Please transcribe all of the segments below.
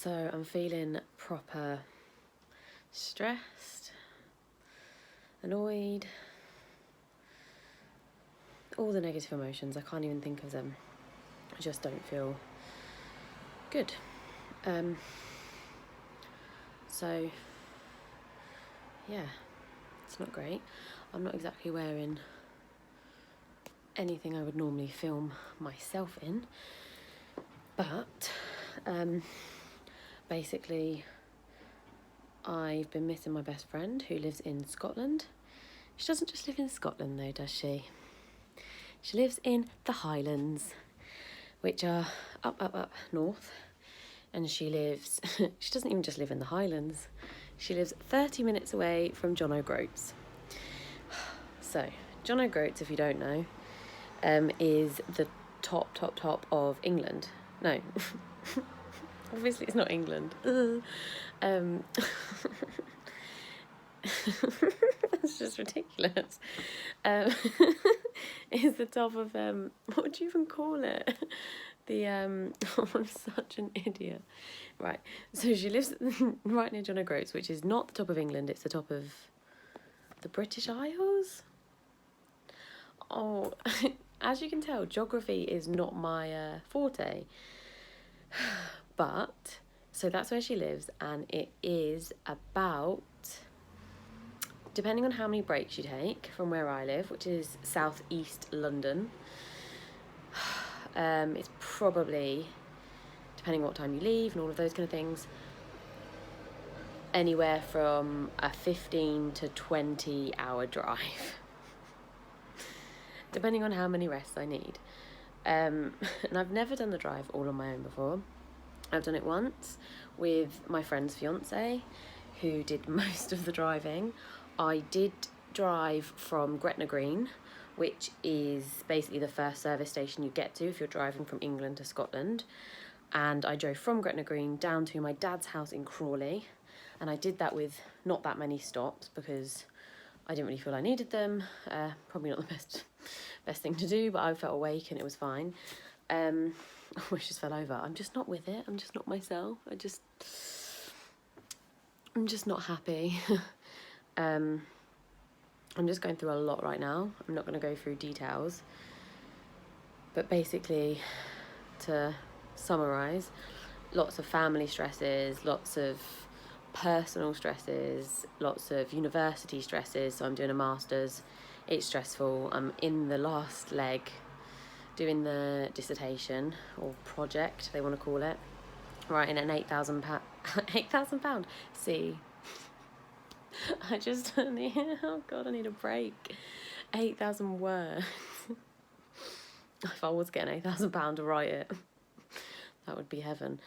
So I'm feeling proper stressed, annoyed, all the negative emotions. I can't even think of them. I just don't feel good. So yeah, it's not great. I'm not exactly wearing anything I would normally film myself in, but basically I've been missing my best friend who lives in Scotland. She doesn't just live in Scotland though, does she? She lives in the Highlands, which are up north, and she doesn't even just live in the Highlands, she lives 30 minutes away from John O'Groats. So, John O'Groats, if you don't know, is the top of England. No, obviously it's not England. That's just ridiculous. Is the top of what do you even call it? I'm such an idiot. Right, so she lives right near John O'Groats, which is not the top of England, it's the top of the British Isles. Oh, as you can tell, geography is not my forte. But, so that's where she lives, and it is about, depending on how many breaks you take from where I live, which is southeast London, it's probably, depending on what time you leave and all of those kind of things, anywhere from a 15 to 20 hour drive, depending on how many rests I need. And I've never done the drive all on my own before. I've done it once with my friend's fiance, who did most of the driving. I did drive from Gretna Green, which is basically the first service station you get to if you're driving from England to Scotland. And I drove from Gretna Green down to my dad's house in Crawley. And I did that with not that many stops because I didn't really feel I needed them. Probably not the best thing to do, but I felt awake and it was fine. I just fell over. I'm just not with it. I'm just not myself. I'm just not happy. I'm just going through a lot right now. I'm not going to go through details. But basically, to summarise, lots of family stresses, lots of personal stresses, lots of university stresses. So I'm doing a master's. It's stressful. I'm in the last leg doing the dissertation or project, they want to call it, writing an £8,000 C. I just need, oh God, I need a break. 8,000 words. If I was getting £8,000 to write it, that would be heaven.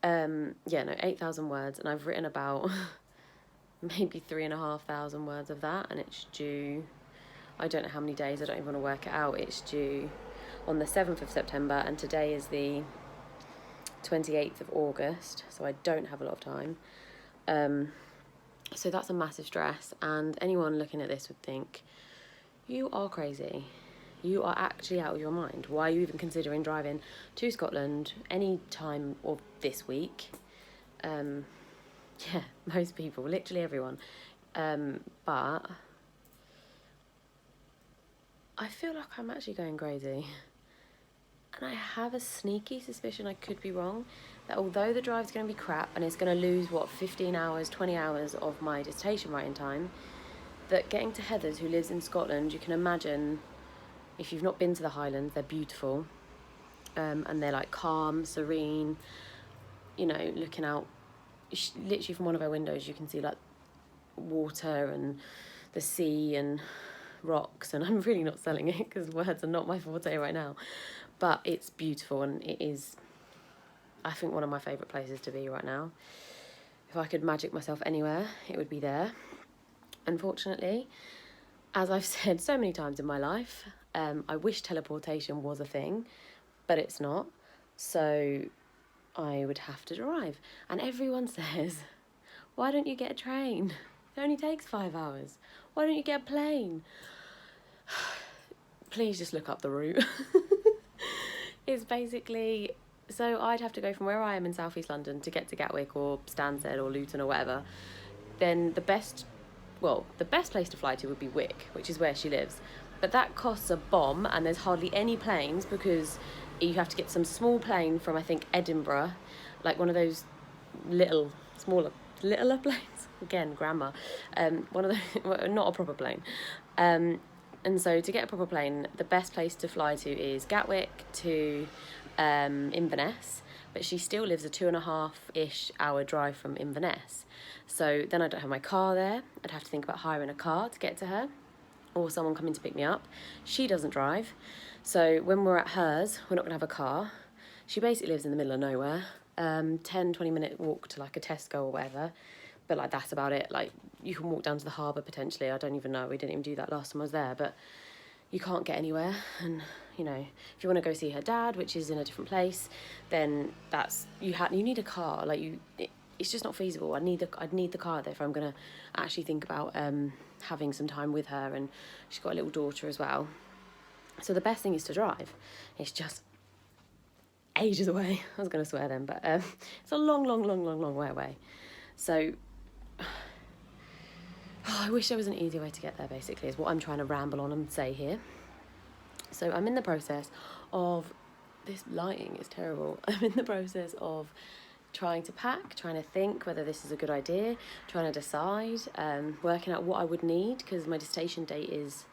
8,000 words, and I've written about maybe 3,500 words of that, and it's due, I don't know how many days, I don't even want to work it out. It's due on the 7th of September, and today is the 28th of August, so I don't have a lot of time. So that's a massive stress, and anyone looking at this would think, you are crazy. You are actually out of your mind. Why are you even considering driving to Scotland any time of this week? Yeah, most people, literally everyone. But I feel like I'm actually going crazy. And I have a sneaky suspicion, I could be wrong, that although the drive's going to be crap and it's going to lose, 15 hours, 20 hours of my dissertation writing time, that getting to Heather's, who lives in Scotland, you can imagine, if you've not been to the Highlands, they're beautiful. And they're like calm, serene, you know, looking out, literally from one of our windows, you can see like water and the sea and rocks. And I'm really not selling it because words are not my forte right now. But it's beautiful, and it is, I think, one of my favourite places to be right now. If I could magic myself anywhere, it would be there. Unfortunately, as I've said so many times in my life, I wish teleportation was a thing, but it's not. So I would have to drive. And everyone says, why don't you get a train? It only takes 5 hours. Why don't you get a plane? Please just look up the route. It's basically So I'd have to go from where I am in South East London to get to Gatwick or Stansted or Luton or whatever. Then the best place to fly to would be Wick, which is where she lives. But that costs a bomb, and there's hardly any planes because you have to get some small plane from, I think, Edinburgh, like one of those littler planes. Again, grammar. One of the not a proper plane. And so to get a proper plane, the best place to fly to is Gatwick to Inverness, but she still lives a 2.5-ish hour drive from Inverness. So then I don't have my car there. I'd have to think about hiring a car to get to her, or someone coming to pick me up. She doesn't drive, so when we're at hers, we're not going to have a car. She basically lives in the middle of nowhere, 10-20 minute walk to like a Tesco or whatever, but like that's about it. Like you can walk down to the harbour potentially. I don't even know, we didn't even do that last time I was there, but you can't get anywhere. And you know, if you want to go see her dad, which is in a different place, then that's you need a car. Like it's just not feasible. I'd need the car there if I'm gonna actually think about having some time with her, and she's got a little daughter as well. So the best thing is to drive. It's just ages away. I was gonna swear then, but it's a long way away. So I wish there was an easier way to get there, basically, is what I'm trying to ramble on and say here. So I'm in the process of, this lighting is terrible. I'm in the process of trying to pack, trying to think whether this is a good idea, trying to decide, working out what I would need, because my dissertation date is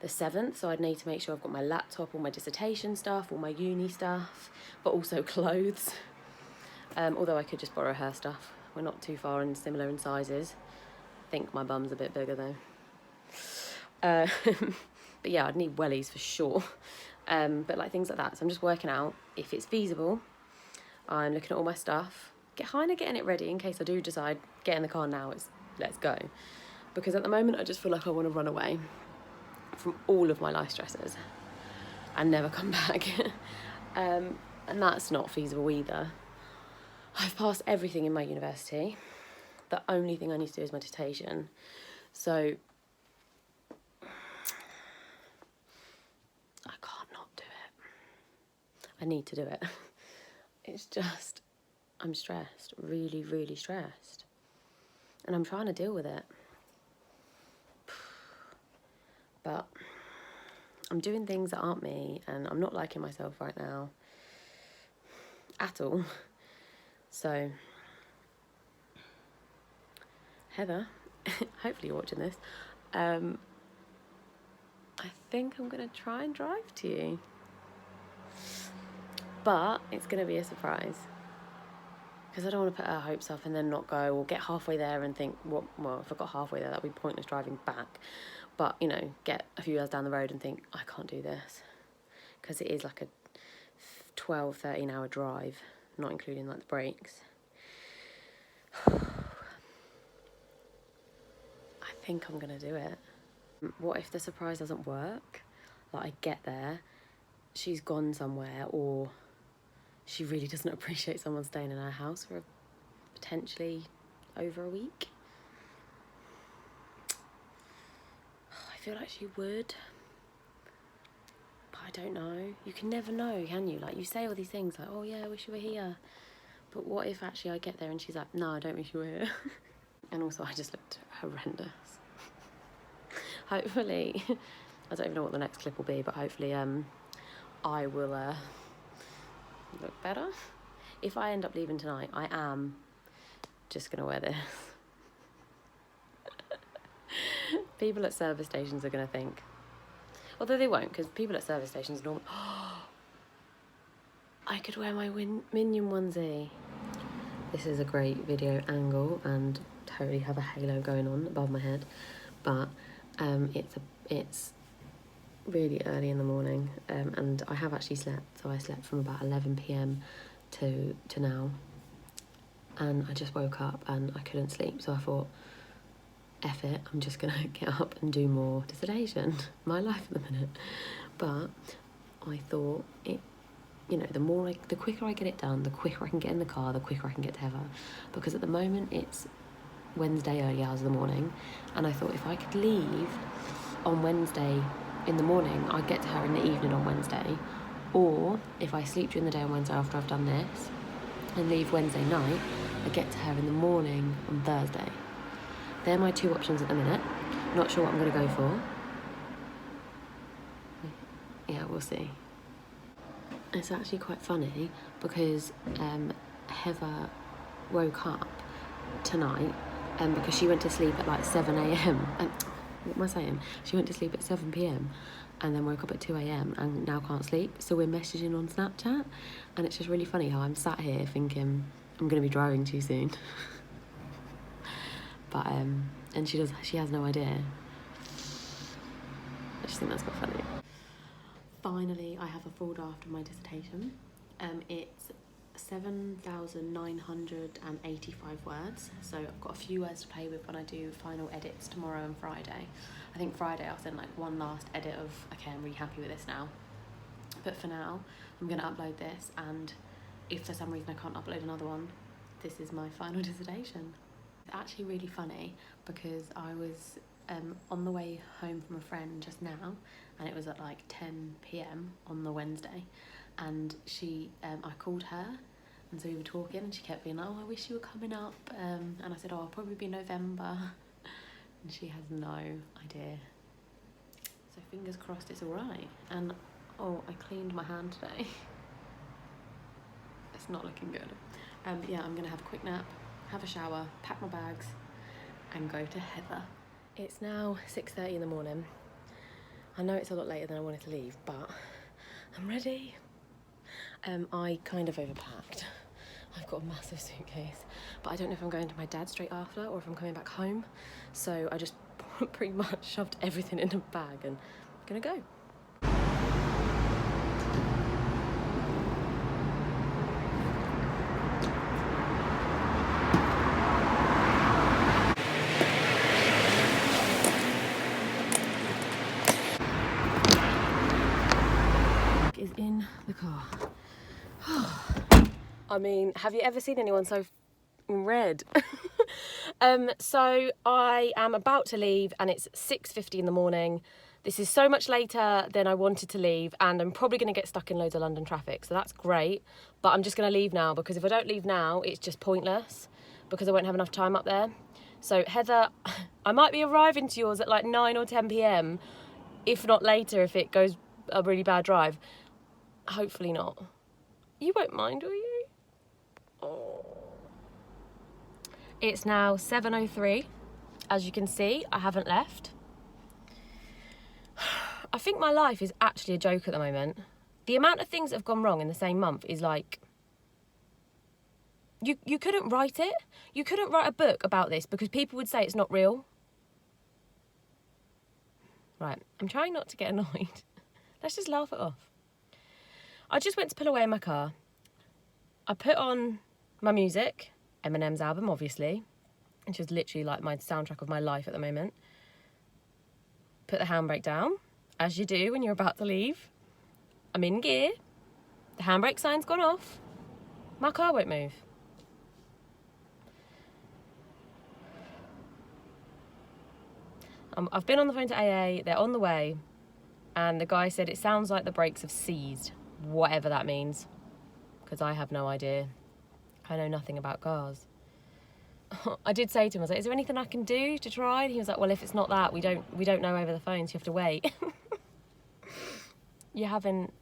the 7th, so I'd need to make sure I've got my laptop, all my dissertation stuff, all my uni stuff, but also clothes. Although I could just borrow her stuff. We're not too far and similar in sizes. I think my bum's a bit bigger though. But yeah, I'd need wellies for sure. But like things like that. So I'm just working out if it's feasible. I'm looking at all my stuff, getting it ready in case I do decide, get in the car now, let's go. Because at the moment I just feel like I want to run away from all of my life stresses and never come back. And that's not feasible either. I've passed everything in my university. The only thing I need to do is my dissertation. So I can't not do it. I need to do it. It's just, I'm stressed, really stressed. And I'm trying to deal with it. But I'm doing things that aren't me, and I'm not liking myself right now at all. So, Heather, hopefully you're watching this, I think I'm going to try and drive to you. But it's going to be a surprise. Because I don't want to put our hopes up and then not go, or get halfway there and think, well, if I got halfway there, that'd be pointless driving back. But, you know, get a few hours down the road and think, I can't do this. Because it is like a 12, 13 hour drive, not including like the breaks. I think I'm going to do it. What if the surprise doesn't work? Like I get there, she's gone somewhere, or she really doesn't appreciate someone staying in her house for potentially over a week. I feel like she would, but I don't know. You can never know, can you? Like you say all these things like, oh yeah, I wish you were here. But what if actually I get there and she's like, no, I don't wish you were here. And also I just looked horrendous. Hopefully, I don't even know what the next clip will be, but hopefully I will look better. If I end up leaving tonight, I am just going to wear this. People at service stations are going to think, although they won't, because people at service stations normally, I could wear my minion onesie. This is a great video angle and totally have a halo going on above my head, but it's really early in the morning, and I have actually slept. So I slept from about 11 p.m. to now, and I just woke up and I couldn't sleep, so I thought, F it, I'm just gonna get up and do more dissertation. My life at the minute. But I thought, the quicker I get it done, the quicker I can get in the car, the quicker I can get to Heather. Because at the moment it's Wednesday early hours of the morning, and I thought if I could leave on Wednesday in the morning, I'd get to her in the evening on Wednesday, Or if I sleep during the day on Wednesday after I've done this and leave Wednesday night, I get to her in the morning on Thursday. They're my two options at the minute. Not sure what I'm going to go for. Yeah, we'll see. It's actually quite funny because Heather woke up tonight because she went to sleep at like 7 a.m. What am I saying? She went to sleep at 7 p.m. and then woke up at 2 a.m. and now can't sleep. So we're messaging on Snapchat, and it's just really funny how I'm sat here thinking I'm going to be driving too soon. But and she has no idea. I just think that's quite funny. Finally, I have a full draft of my dissertation. It's 7,985 words, so I've got a few words to play with when I do final edits tomorrow and Friday. I think Friday I'll send like one last edit of, okay, I'm really happy with this now. But for now, I'm going to upload this, and if for some reason I can't upload another one, this is my final dissertation. It's actually really funny because I was on the way home from a friend just now, and it was at like 10 p.m. on the Wednesday, and I called her, and so we were talking, and she kept being like, oh, I wish you were coming up, and I said, oh, I'll probably be November, and she has no idea. So fingers crossed it's alright. And oh, I cleaned my hand today. It's not looking good. Yeah, I'm gonna have a quick nap, have a shower, pack my bags, and go to Heather. It's now 6:30 in the morning. I know it's a lot later than I wanted to leave, but I'm ready. I kind of overpacked. I've got a massive suitcase, but I don't know if I'm going to my dad's straight after or if I'm coming back home. So I just pretty much shoved everything in a bag and I'm gonna go. Is in the car. I mean, have you ever seen anyone so red? So I am about to leave, and it's 6:50 in the morning. This is so much later than I wanted to leave, and I'm probably going to get stuck in loads of London traffic, so that's great. But I'm just going to leave now, because if I don't leave now, it's just pointless, because I won't have enough time up there. So Heather, I might be arriving to yours at like 9 or 10 p.m, if not later, if it goes a really bad drive. Hopefully not. You won't mind, will you? Oh. It's now 7:03. As you can see, I haven't left. I think my life is actually a joke at the moment. The amount of things that have gone wrong in the same month is like... You couldn't write it. You couldn't write a book about this because people would say it's not real. Right, I'm trying not to get annoyed. Let's just laugh it off. I just went to pull away in my car. I put on my music, Eminem's album, obviously, which is literally like my soundtrack of my life at the moment. Put the handbrake down, as you do when you're about to leave. I'm in gear. The handbrake sign's gone off. My car won't move. I've been on the phone to AA, they're on the way, and the guy said it sounds like the brakes have seized. Whatever that means, because I have no idea. I know nothing about cars. I did say to him, I was like, is there anything I can do to try? And he was like, well, if it's not that, we don't know over the phone, so you have to wait. You're having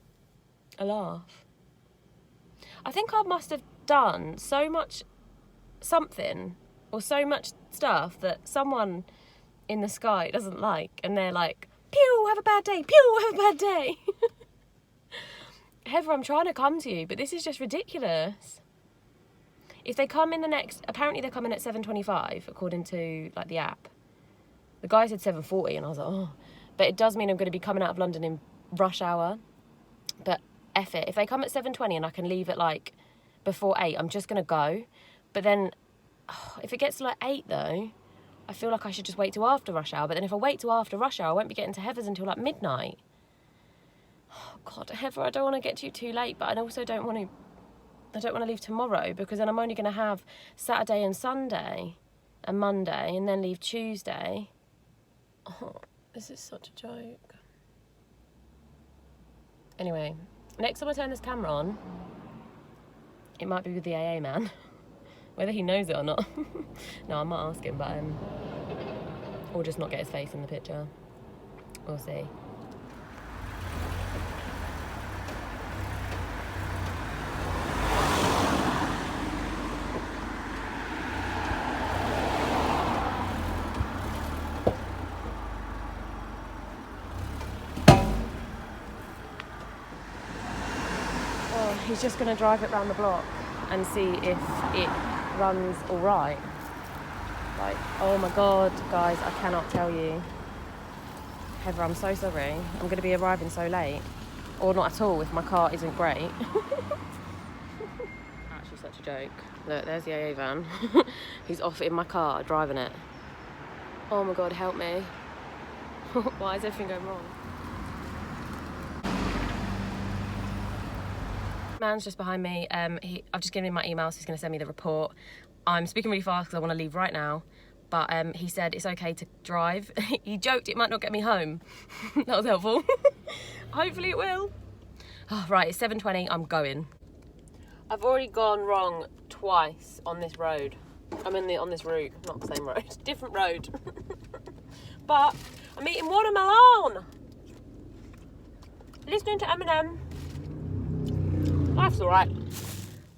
a laugh. I think I must have done so much something or so much stuff that someone in the sky doesn't like, and they're like, pew, have a bad day, pew, have a bad day. Heather, I'm trying to come to you, but this is just ridiculous. If they come in the next... Apparently they're coming at 7:25, according to, like, the app. The guy said 7:40, and I was like, oh. But it does mean I'm going to be coming out of London in rush hour. But F it. If they come at 7:20 and I can leave at, like, before 8, I'm just going to go. But then, if it gets to, like, 8, though, I feel like I should just wait till after rush hour. But then if I wait till after rush hour, I won't be getting to Heather's until, like, midnight. Oh, God, Heather, I don't want to get you too late, but I also don't want to leave tomorrow, because then I'm only going to have Saturday and Sunday and Monday, and then leave Tuesday. Oh, this is such a joke. Anyway, Next time I turn this camera on, it might be with the AA man. Whether he knows it or not. No, I might ask him, but or just not get his face in the picture. We'll see. Oh, he's just gonna drive it round the block and see if it runs all right. Like, oh my god, guys, I cannot tell you. Heather, I'm so sorry. I'm going to be arriving so late. Or not at all if my car isn't great. Actually such a joke. Look, there's the AA van. He's off in my car, driving it. Oh my god, help me. Why is everything going wrong? Man's just behind me. I've just given him my email, so he's going to send me the report. I'm speaking really fast because I want to leave right now, but he said it's okay to drive. He joked it might not get me home. That was helpful. Hopefully it will. Oh, right, it's 7:20. I'm going. I've already gone wrong twice on this road. I'm on this route, not the same road, different road. But I'm eating watermelon. Listening to Eminem. Life's all right.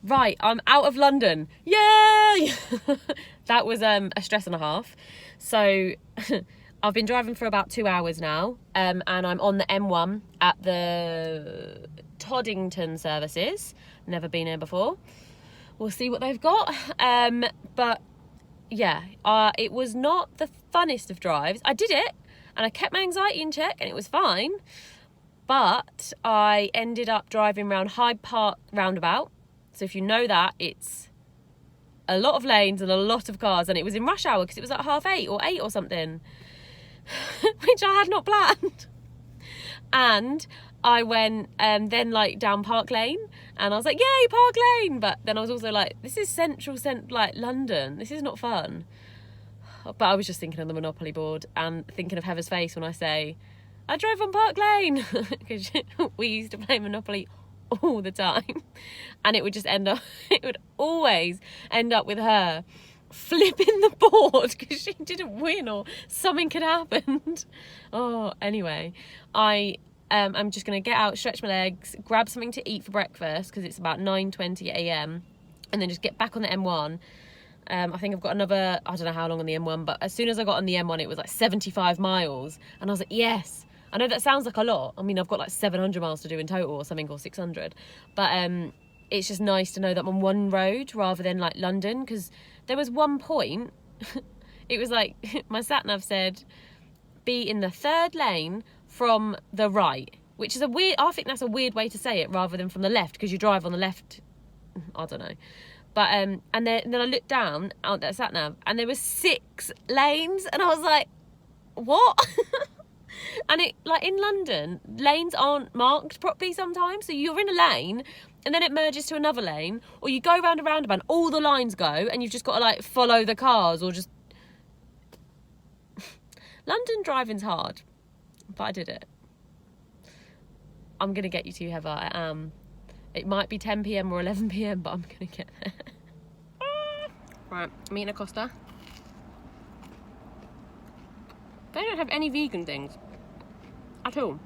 Right, I'm out of London. Yay! That was a stress and a half. So I've been driving for about 2 hours now, and I'm on the M1 at the Toddington services. Never been here before. We'll see what they've got. But yeah, it was not the funnest of drives. I did it, and I kept my anxiety in check, and it was fine. But I ended up driving around Hyde Park roundabout. So if you know that, it's a lot of lanes and a lot of cars, and it was in rush hour because it was like 8:30 or 8 or something, which I had not planned. And I went then like down Park Lane, and I was like, yay, Park Lane. But then I was also like, this is central like London. This is not fun. But I was just thinking of the Monopoly board and thinking of Heather's face when I say, I drove on Park Lane, because we used to play Monopoly all the time, and it would always end up with her flipping the board because she didn't win or something had happened. Oh, anyway, I'm just gonna get out, stretch my legs, grab something to eat for breakfast because it's about 9:20 a.m, and then just get back on the M1. I think I've got another, I don't know how long on the M1, but as soon as I got on the M1 it was like 75 miles, and I was like, yes. I know that sounds like a lot. I mean, I've got like 700 miles to do in total or something, or 600. But it's just nice to know that I'm on one road rather than like London, because there was one point, it was like, my sat-nav said, be in the third lane from the right, which is I think that's a weird way to say it rather than from the left, because you drive on the left. I don't know. But, and then I looked down at that sat-nav and there were 6 lanes, and I was like, what? And it, like in London, lanes aren't marked properly sometimes. So you're in a lane and then it merges to another lane, or you go round a roundabout, all the lines go, and you've just got to like follow the cars, or just... London driving's hard, but I did it. I'm going to get you to, Heather. I am. It might be 10 p.m. or 11 p.m, but I'm going to get there. Right, I'm eating a Costa. They don't have any vegan things at all.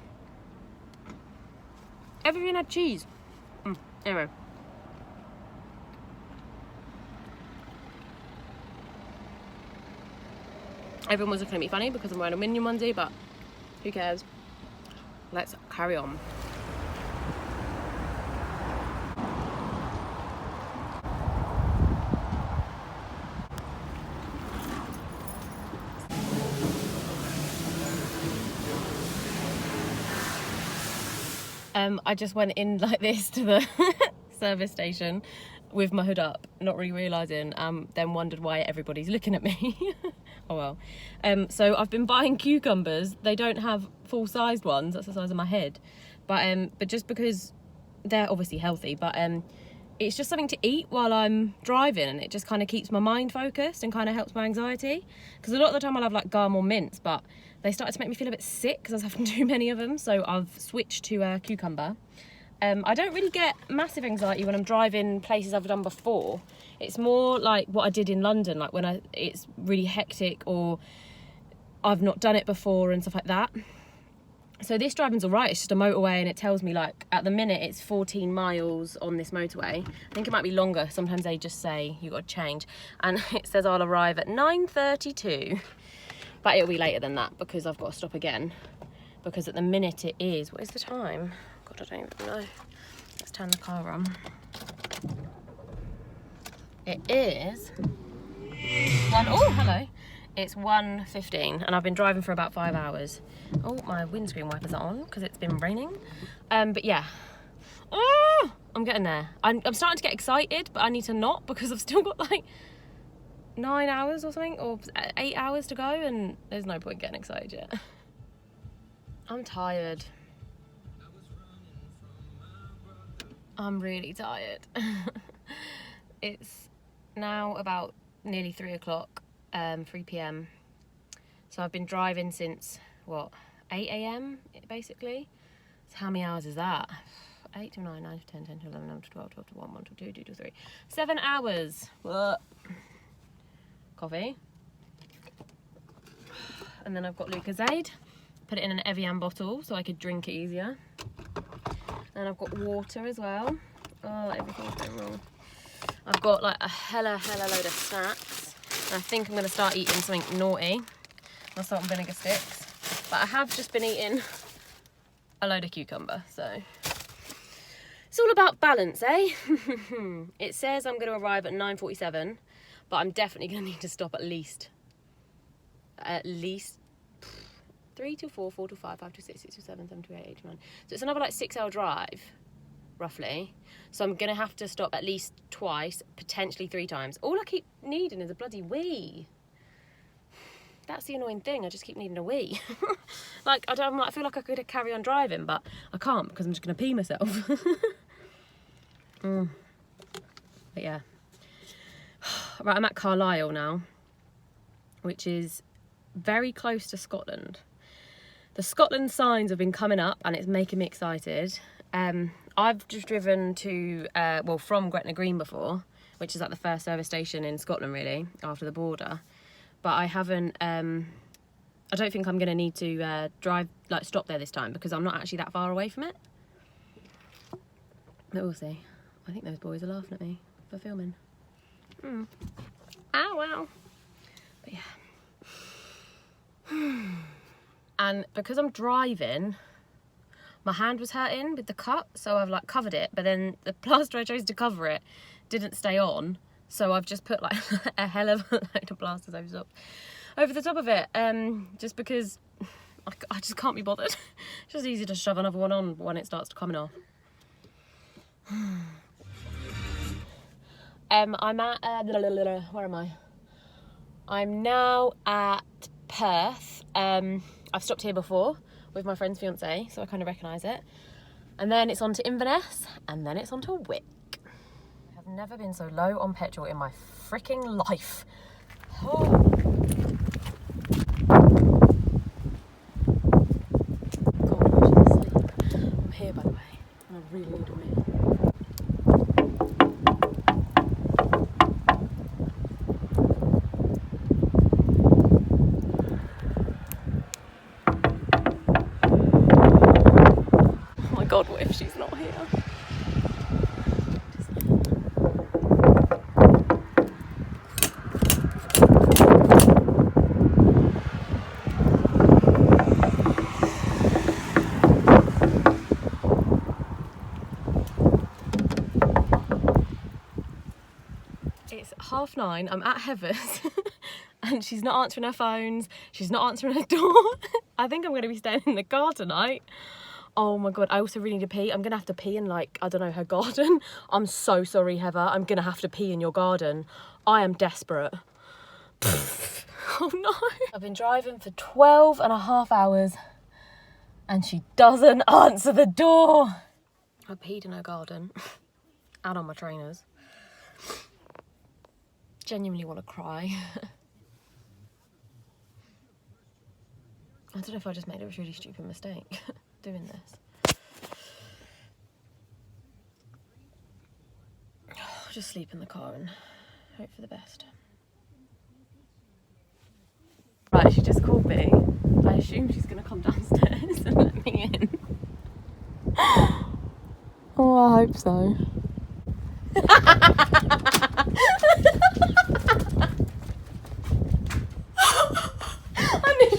Everything had cheese. Anyway. Everyone was looking at me funny because I'm wearing a Minion onesie, but who cares? Let's carry on. I just went in like this to the service station with my hood up, not really realising, then wondered why everybody's looking at me. Oh well. So I've been buying cucumbers. They don't have full-sized ones, that's the size of my head. But just because they're obviously healthy, but it's just something to eat while I'm driving, and it just kind of keeps my mind focused and kind of helps my anxiety. Because a lot of the time I'll have like gum or mints, but they started to make me feel a bit sick because I was having too many of them. So I've switched to cucumber. I don't really get massive anxiety when I'm driving places I've done before. It's more like what I did in London, like when it's really hectic or I've not done it before and stuff like that. So this driving's all right. It's just a motorway, and it tells me, like, at the minute it's 14 miles on this motorway. I think it might be longer. Sometimes they just say you got to change, and it says I'll arrive at 9:32, but it'll be later than that because I've got to stop again. Because at the minute it is, what is the time? God, I don't even know. Let's turn the car on. It is oh, hello. It's 1:15 and I've been driving for about 5 hours. Oh, my windscreen wipers are on because it's been raining. But yeah. Oh, I'm getting there. I'm starting to get excited, but I need to not because I've still got like 9 hours or something, or 8 hours to go, and there's no point getting excited yet. I'm tired. I'm really tired. It's now about nearly 3 o'clock. 3 p.m. So I've been driving since, what, 8 a.m. basically. So how many hours is that? 8 to 9, 9 to 10, 10 to 11, 11 to 12, 12 to 1, 1 to 2, 2 to 3. 7 hours. Coffee. And then I've got Lucozade. Put it in an Evian bottle so I could drink it easier. And I've got water as well. Oh, everything's going wrong. I've got like a hella load of snacks. And I think I'm going to start eating something naughty. I'll start on vinegar sticks. But I have just been eating a load of cucumber, so it's all about balance, eh? It says I'm going to arrive at 9:47, but I'm definitely going to need to stop at least 3 till 4, 4 till 5, 5 till 6, 6 till 7, 7 till 8, 8 till 9. So it's another like 6-hour drive, roughly. So I'm going to have to stop at least twice, potentially 3 times. All I keep needing is a bloody wee. That's the annoying thing. I just keep needing a wee. Like, I feel like I could carry on driving, but I can't because I'm just going to pee myself. But yeah. Right, I'm at Carlisle now, which is very close to Scotland. The Scotland signs have been coming up and it's making me excited. I've just driven to, from Gretna Green before, which is like the first service station in Scotland, really, after the border. But I haven't, I don't think I'm going to need to stop there this time because I'm not actually that far away from it. But we'll see. I think those boys are laughing at me for filming. Oh, wow. But yeah. And because I'm driving, my hand was hurting with the cut, so I've like covered it, but then the plaster I chose to cover it didn't stay on, so I've just put like a hell of a load of plasters over the top of it, just because I just can't be bothered. It's just easy to shove another one on when it starts coming off. I'm at, where am I? I'm now at Perth. I've stopped here before with my friend's fiance, so I kind of recognise it. And then it's on to Inverness, and then it's on to Wick. I've never been so low on petrol in my freaking life. Oh. God, I should sleep. I'm here, by the way, and I really need a wee. God, what if she's not here? It's 9:30, I'm at Heather's and she's not answering her phones, she's not answering her door. I think I'm going to be staying in the car tonight. Oh my God, I also really need to pee. I'm going to have to pee in, like, I don't know, her garden. I'm so sorry, Heather. I'm going to have to pee in your garden. I am desperate. Oh no. I've been driving for 12 and a half hours and she doesn't answer the door. I peed in her garden and on my trainers. Genuinely want to cry. I don't know if I just made a really stupid mistake doing this. just sleep in the car and hope for the best. Right, she just called me. I assume she's going to come downstairs and let me in. Oh, I hope so. I knew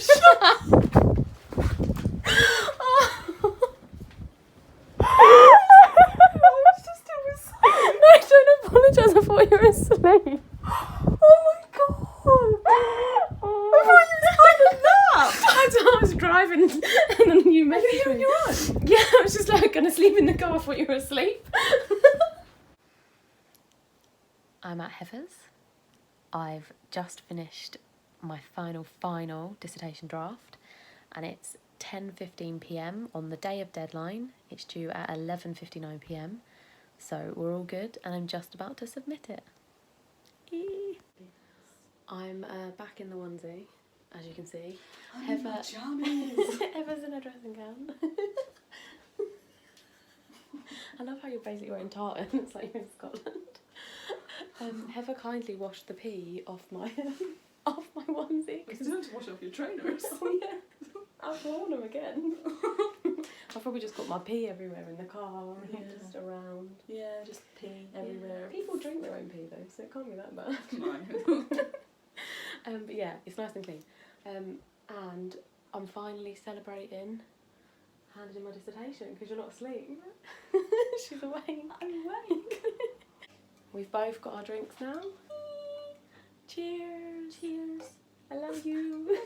No, don't apologise, I thought you were asleep. Oh my god! I thought you were taking a nap! I was driving and then you messaged me. Yeah, I was just like gonna sleep in the car, I thought you were asleep. I'm at Heather's. I've just finished my final dissertation draft and it's 10:15 p.m. on the day of deadline. It's due at 11:59 p.m. So we're all good and I'm just about to submit it. Eee. I'm back in the onesie, as you can see. Heather's in a dressing gown. I love how you're basically wearing tartan. It's like you're in Scotland. Heather kindly washed the pee off my onesie. You still have to wash off your trainers. Oh yeah, I've worn them again. I've probably just got my pee everywhere in the car, just around. Yeah, just pee everywhere. Yeah. People drink their own pee though, so it can't be that bad. But yeah, it's nice and clean. And I'm finally celebrating handing in my dissertation because you're not asleep. She's awake. I'm awake. We've both got our drinks now. Cheers. Cheers. I love you.